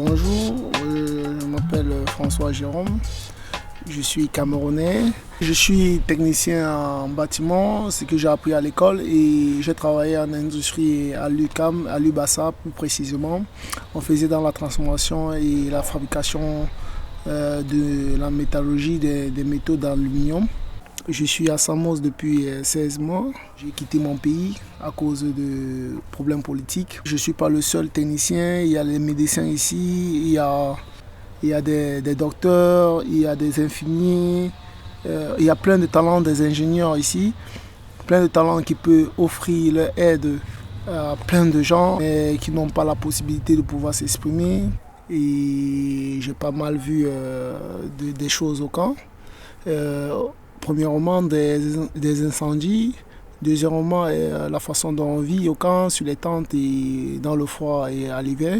Bonjour, je m'appelle François Jérôme, je suis camerounais. Je suis technicien en bâtiment, ce que j'ai appris à l'école, et j'ai travaillé en industrie à l'UQAM, à l'UBASA plus précisément. On faisait dans la transformation et la fabrication de la métallurgie des métaux d'aluminium. Je suis à Samos depuis 16 mois. J'ai quitté mon pays à cause de problèmes politiques. Je ne suis pas le seul technicien, il y a les médecins ici, il y a des docteurs, il y a des infirmiers, il y a plein de talents des ingénieurs ici, plein de talents qui peuvent offrir leur aide à plein de gens mais qui n'ont pas la possibilité de pouvoir s'exprimer. Et j'ai pas mal vu des choses au camp. Premièrement, des incendies. Deuxièmement, la façon dont on vit au camp, sur les tentes et dans le froid et à l'hiver.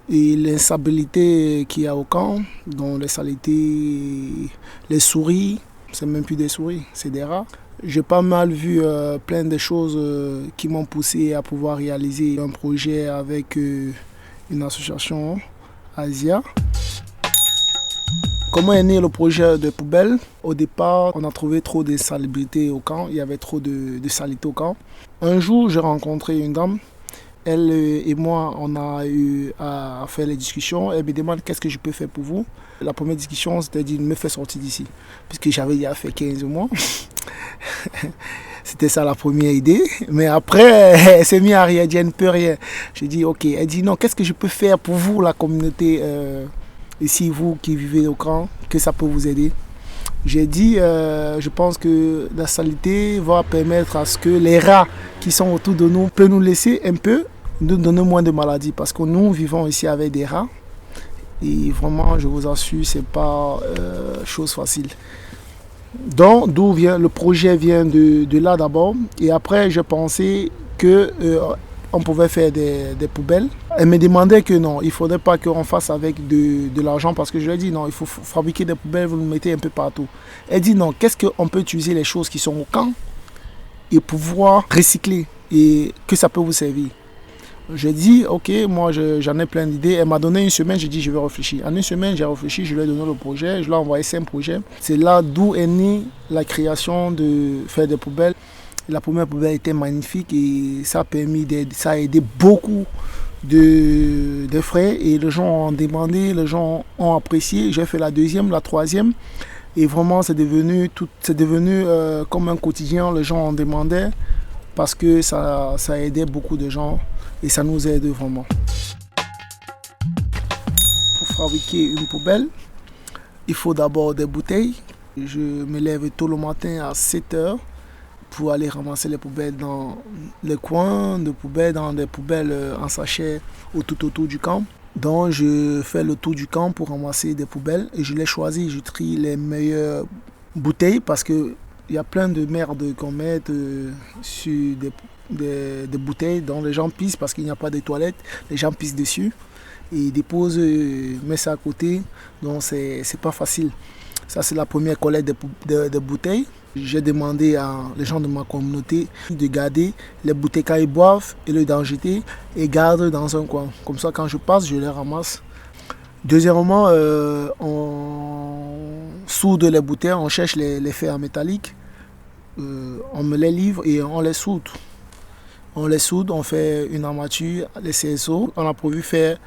Et l'instabilité qu'il y a au camp, dont les saletés, les souris, c'est même plus des souris, c'est des rats. J'ai pas mal vu plein de choses qui m'ont poussé à pouvoir réaliser un projet avec une association, Asia. Comment est né le projet de poubelle? Au départ, on a trouvé trop de salubrité au camp, il y avait trop de saleté au camp. Un jour, j'ai rencontré une dame. Elle et moi, on a eu à faire les discussions. Elle me demande qu'est-ce que je peux faire pour vous. La première discussion, c'était de me faire sortir d'ici, puisque j'avais déjà fait 15 mois. C'était ça la première idée. Mais après, elle s'est mise à rien, elle dit, elle ne peut rien. J'ai dit, ok. Elle dit, non, qu'est-ce que je peux faire pour vous, la communauté ici, vous qui vivez au camp, que ça peut vous aider? J'ai dit, je pense que la saleté va permettre à ce que les rats qui sont autour de nous peuvent nous laisser un peu, nous donner moins de maladies. Parce que nous vivons ici avec des rats. Et vraiment, je vous assure, ce n'est pas chose facile. Donc, d'où vient le projet vient de là d'abord. Et après, j'ai pensé que on pouvait faire des poubelles. Elle me demandait que non, il ne faudrait pas qu'on fasse avec de l'argent parce que je lui ai dit non, il faut fabriquer des poubelles, vous nous mettez un peu partout. Elle dit non, qu'est-ce qu'on peut utiliser les choses qui sont au camp et pouvoir recycler et que ça peut vous servir. J'ai dit ok, moi j'en ai plein d'idées. Elle m'a donné une semaine, j'ai dit je vais réfléchir. En une semaine, j'ai réfléchi, je lui ai donné le projet, je lui ai envoyé 5 projets. C'est là d'où est née la création de faire des poubelles. La première poubelle était magnifique et ça a aidé beaucoup de frais et les gens ont demandé, les gens ont apprécié. J'ai fait la deuxième, la troisième et vraiment c'est devenu comme un quotidien. Les gens en demandaient parce que ça aidait beaucoup de gens et ça nous aide vraiment. Pour fabriquer une poubelle, il faut d'abord des bouteilles. Je me lève tôt le matin à 7 heures. Pour aller ramasser les poubelles dans les coins de poubelles, dans des poubelles en sachet tout autour du camp. Donc je fais le tour du camp pour ramasser des poubelles et je les choisis, je trie les meilleures bouteilles parce qu'il y a plein de merde qu'on met sur des bouteilles dont les gens pissent parce qu'il n'y a pas de toilettes, les gens pissent dessus et ils déposent, mettent ça à côté, donc c'est pas facile. Ça c'est la première collecte de bouteilles. J'ai demandé à les gens de ma communauté de garder les bouteilles quand ils boivent et d'en jeter et gardent dans un coin. Comme ça, quand je passe, je les ramasse. Deuxièmement, on soude les bouteilles, on cherche les fers métalliques, on me les livre et on les soude. On les soude, on fait une armature, les CSO. On a prévu faire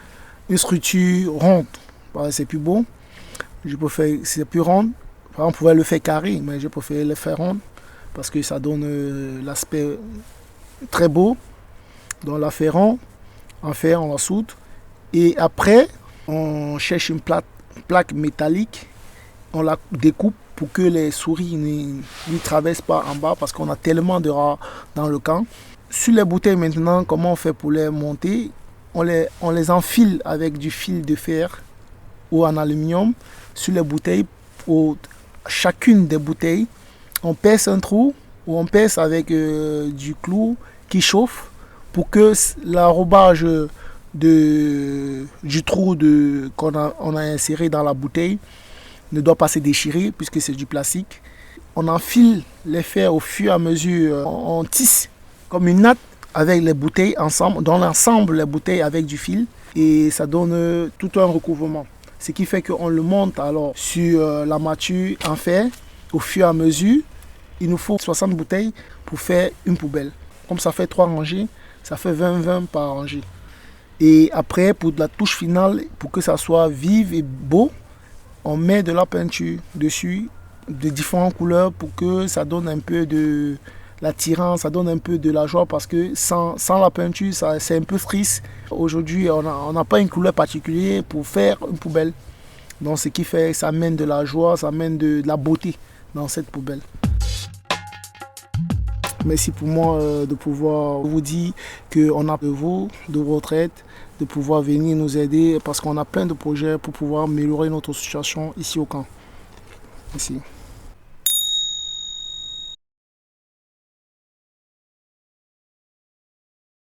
une structure ronde. C'est plus beau. C'est plus rond. On pouvait le faire carré, mais je préfère le faire rond parce que ça donne l'aspect très beau. Donc la fait rond, en fer, on la soude. Et après, on cherche une plaque métallique, on la découpe pour que les souris ne traversent pas en bas parce qu'on a tellement de rats dans le camp. Sur les bouteilles maintenant, comment on fait pour les monter? On les enfile avec du fil de fer ou en aluminium sur les bouteilles. Chacune des bouteilles, on perce un trou ou on perce avec du clou qui chauffe pour que l'enrobage du trou qu'on a inséré dans la bouteille ne doit pas se déchirer puisque c'est du plastique. On enfile les fers au fur et à mesure, on tisse comme une natte avec les bouteilles ensemble, dans l'ensemble les bouteilles avec du fil. et ça donne tout un recouvrement. Ce qui fait qu'on le monte alors sur la mâture en fer au fur et à mesure. Il nous faut 60 bouteilles pour faire une poubelle. Comme ça fait 3 rangées, ça fait 20 par rangée. Et après, pour la touche finale, pour que ça soit vif et beau, on met de la peinture dessus, de différentes couleurs pour que ça donne un peu de l'attirance, ça donne un peu de la joie parce que sans la peinture, c'est un peu triste. Aujourd'hui, on n'a pas une couleur particulière pour faire une poubelle. Donc ce qui fait, ça amène de la joie, ça amène de la beauté dans cette poubelle. Merci pour moi de pouvoir vous dire qu'on a de vous, de votre aide, de pouvoir venir nous aider parce qu'on a plein de projets pour pouvoir améliorer notre situation ici au camp. Merci.